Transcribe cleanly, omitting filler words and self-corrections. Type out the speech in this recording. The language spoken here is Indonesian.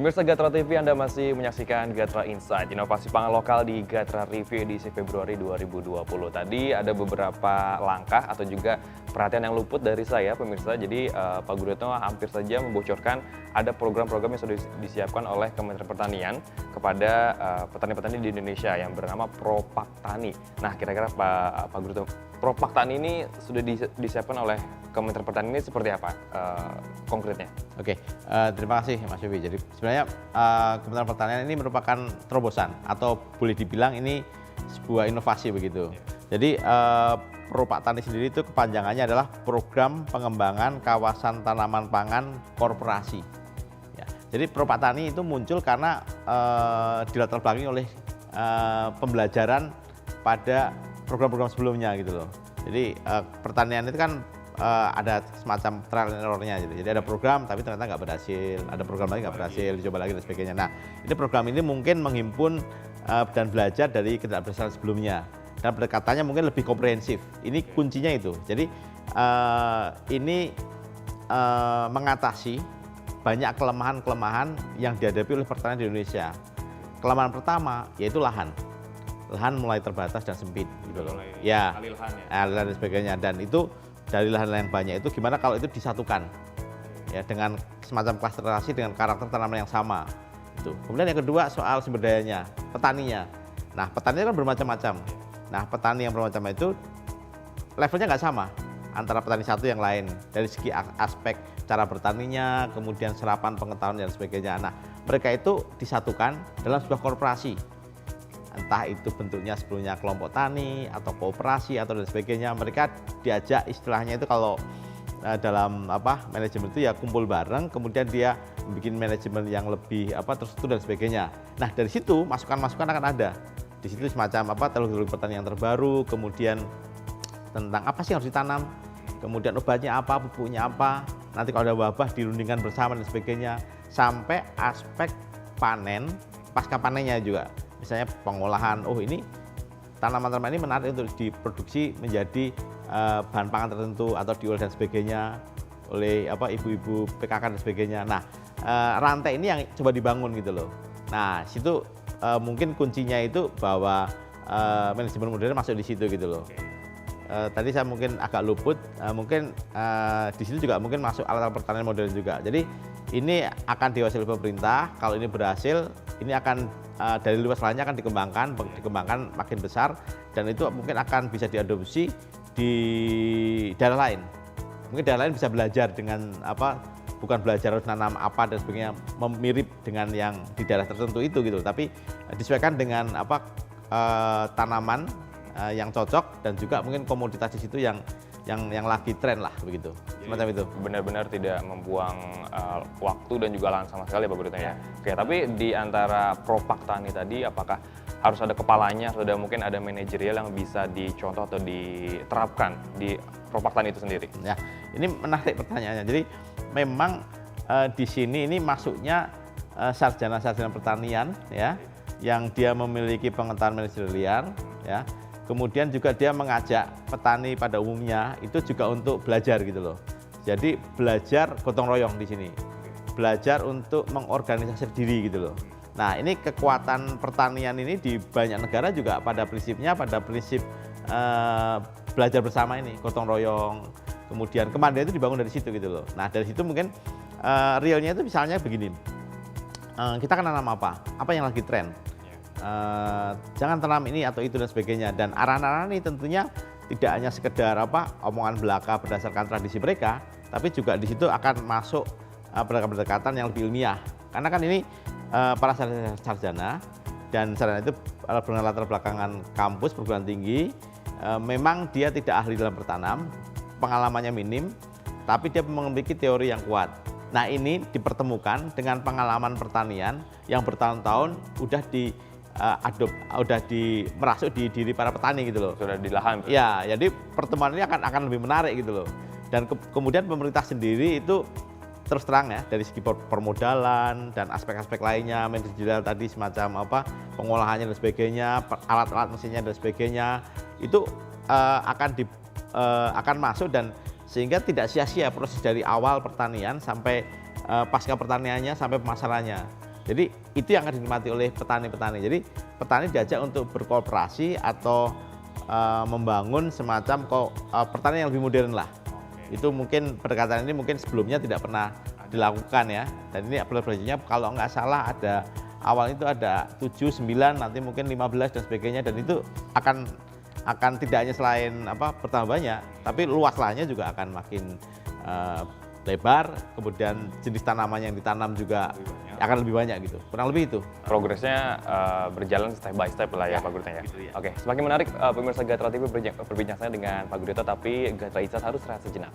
Pemirsa Gatra TV, Anda masih menyaksikan Gatra Insight, inovasi pangan lokal di Gatra Review edisi Februari 2020. Tadi ada beberapa langkah atau juga perhatian yang luput dari saya, pemirsa. Jadi Pak Guritno hampir saja membocorkan ada program-program yang sudah disiapkan oleh Kementerian Pertanian kepada petani-petani di Indonesia yang bernama Propaktani. Nah, kira-kira Pak Guritno, Propaktani ini sudah disiapkan oleh Kementerian Pertanian ini seperti apa konkretnya? Oke, terima kasih Mas Yofi. Jadi sebenarnya Kementerian Pertanian ini merupakan terobosan atau boleh dibilang ini sebuah inovasi begitu. Jadi Propaktani sendiri itu kepanjangannya adalah Program Pengembangan Kawasan Tanaman Pangan Korporasi. Ya, jadi Propaktani itu muncul karena dilatar belakangi oleh pembelajaran pada program-program sebelumnya gitu loh. Jadi pertanian itu kan ada semacam trial and error-nya gitu. Jadi ada program tapi ternyata nggak berhasil, ada program lagi nggak berhasil, dicoba lagi dan sebagainya. Nah, ini program ini mungkin menghimpun dan belajar dari ketidakberhasilan sebelumnya dan pendekatannya mungkin lebih komprehensif. Ini kuncinya itu. Jadi ini mengatasi banyak kelemahan-kelemahan yang dihadapi oleh pertanian di Indonesia. Kelemahan pertama yaitu lahan. Lahan mulai terbatas dan sempit gitu loh. Ya, lahan dan sebagainya, dan itu dari lahan yang banyak itu gimana kalau itu disatukan ya dengan semacam klasterasi dengan karakter tanaman yang sama itu. Kemudian yang kedua soal sumber dayanya, petaninya. Nah, petani kan bermacam-macam. Nah, petani yang bermacam itu levelnya nggak sama antara petani satu yang lain dari segi aspek cara bertaninya, kemudian serapan pengetahuan dan sebagainya. Nah, mereka itu disatukan dalam sebuah korporasi. Entah itu bentuknya sebelumnya kelompok tani atau kooperasi atau dan sebagainya, mereka diajak istilahnya itu kalau dalam manajemen itu ya kumpul bareng, kemudian dia bikin manajemen yang lebih terstruktur dan sebagainya. Nah, dari situ masukan-masukan akan ada. Di situ semacam teknologi pertanian yang terbaru, kemudian tentang apa sih yang harus ditanam, kemudian obatnya apa, pupuknya apa, nanti kalau ada wabah dirundingkan bersama dan sebagainya, sampai aspek panen, pasca panennya juga. Misalnya pengolahan, ini tanaman-tanaman ini menarik untuk diproduksi menjadi bahan pangan tertentu atau diolah dan sebagainya oleh ibu-ibu PKK dan sebagainya. Nah, rantai ini yang coba dibangun gitu loh. Nah, situ mungkin kuncinya itu bahwa manajemen modern masuk di situ gitu loh. Tadi saya mungkin agak luput, mungkin di situ juga mungkin masuk alat pertanian modern juga. Jadi ini akan diwasi oleh pemerintah. Kalau ini berhasil, ini akan dari luas lahannya akan dikembangkan makin besar, dan itu mungkin akan bisa diadopsi di daerah lain. Mungkin daerah lain bisa belajar dengan bukan belajar harus nanam apa dan sebagainya mirip dengan yang di daerah tertentu itu gitu, tapi disesuaikan dengan tanaman yang cocok dan juga mungkin komoditas di situ yang lagi tren lah begitu. Semacam itu. Benar-benar tidak membuang waktu dan juga lahan sama sekali Pak Guritno ya. Oke, tapi di antara Propaktani tadi apakah harus ada kepalanya, atau mungkin ada manajerial yang bisa dicontoh atau diterapkan di Propaktani itu sendiri? Ya, ini menarik pertanyaannya. Jadi memang di sini ini masuknya sarjana-sarjana pertanian ya, yang dia memiliki pengetahuan manajerial ya. Kemudian juga dia mengajak petani pada umumnya itu juga untuk belajar gitu loh. Jadi belajar gotong royong di sini. Belajar untuk mengorganisasi diri gitu loh. Nah, ini kekuatan pertanian ini di banyak negara juga pada prinsip belajar bersama ini, gotong royong. Kemudian kemandirian itu dibangun dari situ gitu loh. Nah, dari situ mungkin realnya itu misalnya begini. Kita akan nanam apa? Apa yang lagi tren? Jangan tanam ini atau itu dan sebagainya, dan arahan-arahan ini tentunya tidak hanya sekedar omongan belaka berdasarkan tradisi mereka, tapi juga di situ akan masuk pendekatan yang lebih ilmiah, karena kan ini para sarjana dan sarjana itu dengan latar belakangan kampus perguruan tinggi, memang dia tidak ahli dalam bertanam, pengalamannya minim, tapi dia memiliki teori yang kuat. Nah, ini dipertemukan dengan pengalaman pertanian yang bertahun-tahun udah merasuk di diri para petani gitu loh. Sudah di lahan. Ya, jadi pertemuan ini akan lebih menarik gitu loh. Dan kemudian pemerintah sendiri itu terus terang ya, dari segi permodalan dan aspek-aspek lainnya, manajerial tadi semacam pengolahannya dan sebagainya, alat-alat mesinnya dan sebagainya, itu akan masuk, dan sehingga tidak sia-sia proses dari awal pertanian sampai pasca pertaniannya sampai pemasarannya. Jadi itu yang akan dinikmati oleh petani-petani. Jadi petani diajak untuk berkooperasi atau membangun semacam pertanian yang lebih modern lah. Itu mungkin pendekatan ini mungkin sebelumnya tidak pernah dilakukan ya. Dan ini apel belajarnya kalau nggak salah ada awal itu ada 7, 9, nanti mungkin 15 dan sebagainya, dan itu akan tidak hanya selain bertambah banyak, tapi luas lahannya juga akan makin lebar, kemudian jenis tanaman yang ditanam juga akan lebih banyak gitu. Kurang lebih itu. Progresnya berjalan step by step lah ya, Pak Gurita ya. Gitu ya. Oke, semakin menarik pemirsa Gatra TV berbincang dengan Pak Gurita, tapi Gatra Insight harus rehat sejenak.